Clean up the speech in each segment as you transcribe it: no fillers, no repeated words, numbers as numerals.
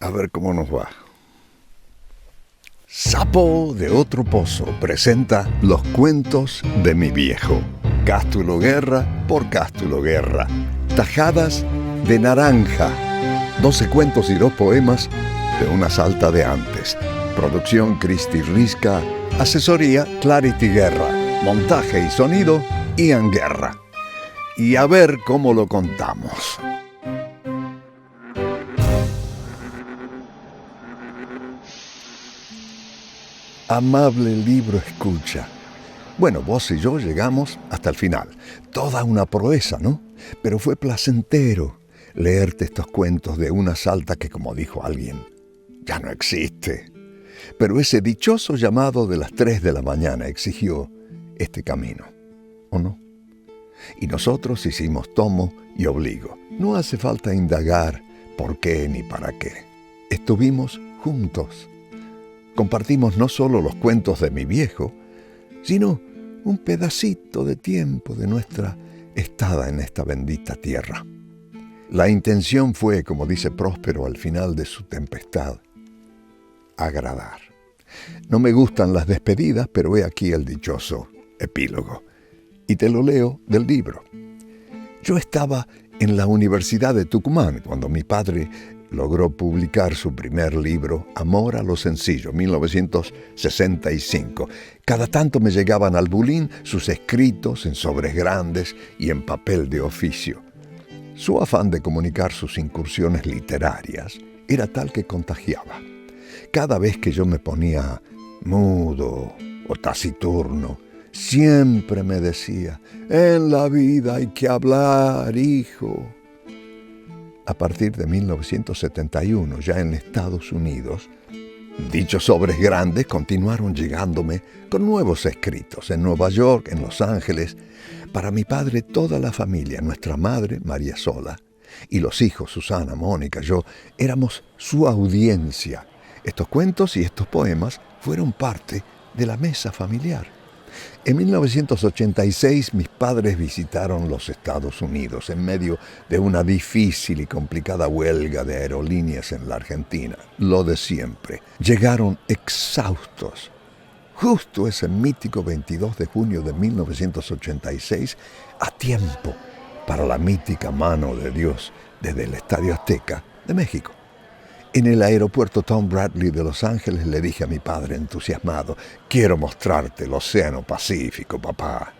A ver cómo nos va. Sapo de otro pozo presenta Los cuentos de mi viejo. Cástulo Guerra por Cástulo Guerra. Tajadas de naranja. 12 cuentos y 2 poemas de una salta de antes. Producción Cristi Risca. Asesoría Clarity Guerra. Montaje y sonido Ian Guerra. Y a ver cómo lo contamos. Amable libro escucha. Bueno, vos y yo llegamos hasta el final. Toda una proeza, ¿no? Pero fue placentero leerte estos cuentos de una salta que, como dijo alguien, ya no existe. Pero ese dichoso llamado de las 3 de la mañana exigió este camino, ¿o no? Y nosotros hicimos tomo y obligo. No hace falta indagar por qué ni para qué. Estuvimos juntos. Compartimos no solo los cuentos de mi viejo, sino un pedacito de tiempo de nuestra estada en esta bendita tierra. La intención fue, como dice Próspero al final de su tempestad, agradar. No me gustan las despedidas, pero he aquí el dichoso epílogo. Y te lo leo del libro. Yo estaba en la Universidad de Tucumán cuando mi padre logró publicar su primer libro, Amor a lo Sencillo, 1965. Cada tanto me llegaban al bulín sus escritos en sobres grandes y en papel de oficio. Su afán de comunicar sus incursiones literarias era tal que contagiaba. Cada vez que yo me ponía mudo o taciturno, siempre me decía, en la vida hay que hablar, hijo. A partir de 1971, ya en Estados Unidos, dichos sobres grandes continuaron llegándome con nuevos escritos en Nueva York, en Los Ángeles. Para mi padre, toda la familia, nuestra madre, María Sola, y los hijos, Susana, Mónica, yo, éramos su audiencia. Estos cuentos y estos poemas fueron parte de la mesa familiar. En 1986 mis padres visitaron los Estados Unidos en medio de una difícil y complicada huelga de aerolíneas en la Argentina. Lo de siempre. Llegaron exhaustos. Justo ese mítico 22 de junio de 1986, a tiempo para la mítica mano de Dios desde el Estadio Azteca de México. En el aeropuerto Tom Bradley de Los Ángeles le dije a mi padre entusiasmado, quiero mostrarte el océano Pacífico, papá.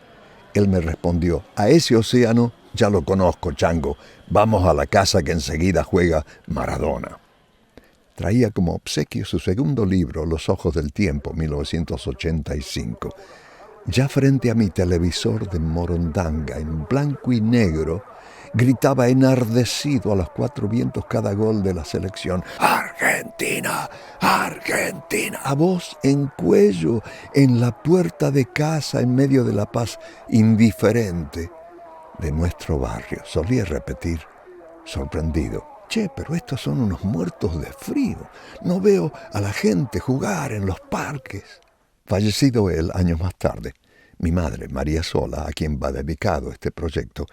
Él me respondió, a ese océano ya lo conozco, chango, vamos a la casa que enseguida juega Maradona. Traía como obsequio su segundo libro, Los ojos del tiempo, 1985. Ya frente a mi televisor de Morondanga, en blanco y negro, gritaba enardecido a los 4 vientos cada gol de la selección. ¡Argentina! ¡Argentina! A voz en cuello, en la puerta de casa, en medio de la paz indiferente de nuestro barrio. Solía repetir, sorprendido. Che, pero estos son unos muertos de frío. No veo a la gente jugar en los parques. Fallecido él, años más tarde, mi madre, María Sola, a quien va dedicado este proyecto,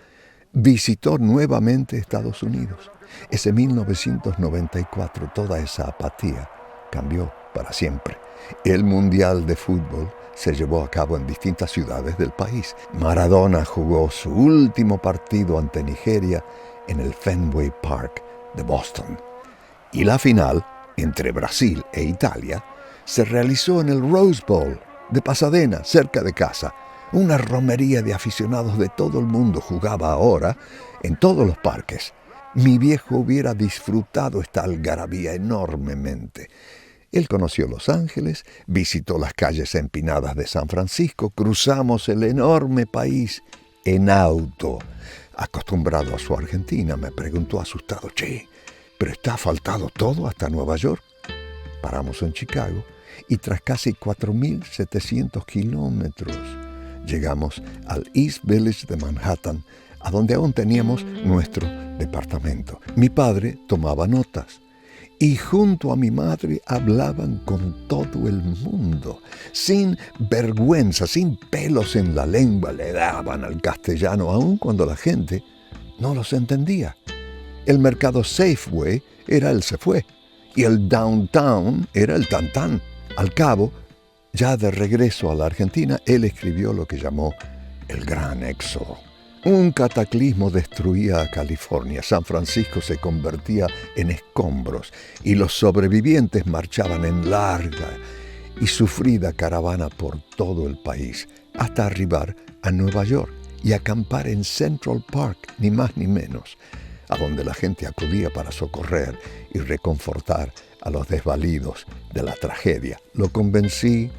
visitó nuevamente Estados Unidos. Ese 1994, toda esa apatía cambió para siempre. El Mundial de Fútbol se llevó a cabo en distintas ciudades del país. Maradona jugó su último partido ante Nigeria en el Fenway Park de Boston. Y la final, entre Brasil e Italia, se realizó en el Rose Bowl de Pasadena, cerca de casa. Una romería de aficionados de todo el mundo jugaba ahora en todos los parques. Mi viejo hubiera disfrutado esta algarabía enormemente. Él conoció Los Ángeles, visitó las calles empinadas de San Francisco, cruzamos el enorme país en auto. Acostumbrado a su Argentina, me preguntó asustado, che, ¿pero está asfaltado todo hasta Nueva York? Paramos en Chicago y tras casi 4.700 kilómetros, llegamos al East Village de Manhattan, a donde aún teníamos nuestro departamento. Mi padre tomaba notas y junto a mi madre hablaban con todo el mundo. Sin vergüenza, sin pelos en la lengua, le daban al castellano, aun cuando la gente no los entendía. El mercado Safeway era el se fue y el downtown era el Tantán. Al cabo, ya de regreso a la Argentina, él escribió lo que llamó el Gran Éxodo. Un cataclismo destruía a California. San Francisco se convertía en escombros y los sobrevivientes marchaban en larga y sufrida caravana por todo el país hasta arribar a Nueva York y acampar en Central Park, ni más ni menos, a donde la gente acudía para socorrer y reconfortar a los desvalidos de la tragedia. Lo convencí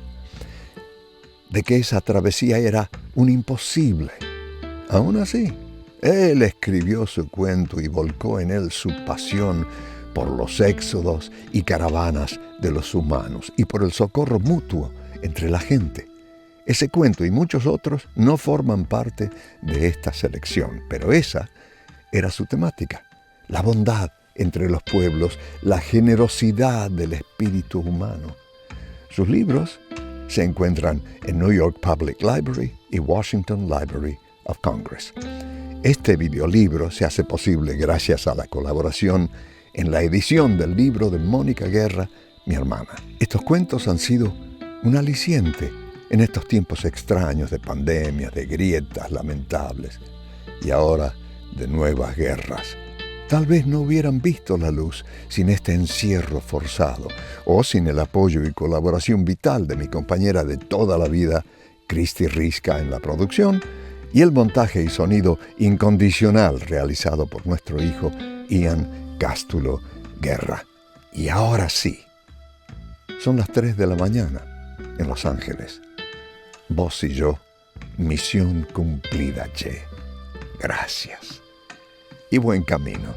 de que esa travesía era un imposible. Aún así, él escribió su cuento y volcó en él su pasión por los éxodos y caravanas de los humanos y por el socorro mutuo entre la gente. Ese cuento y muchos otros no forman parte de esta selección, pero esa era su temática: la bondad entre los pueblos, la generosidad del espíritu humano. Sus libros se encuentran en New York Public Library y Washington Library of Congress. Este videolibro se hace posible gracias a la colaboración en la edición del libro de Mónica Guerra, mi hermana. Estos cuentos han sido un aliciente en estos tiempos extraños de pandemia, de grietas lamentables y ahora de nuevas guerras. Tal vez no hubieran visto la luz sin este encierro forzado o sin el apoyo y colaboración vital de mi compañera de toda la vida, Cristi Risca, en la producción, y el montaje y sonido incondicional realizado por nuestro hijo Ian Cástulo Guerra. Y ahora sí, son las 3 de la mañana en Los Ángeles. Vos y yo, misión cumplida, che. Gracias. Y buen camino.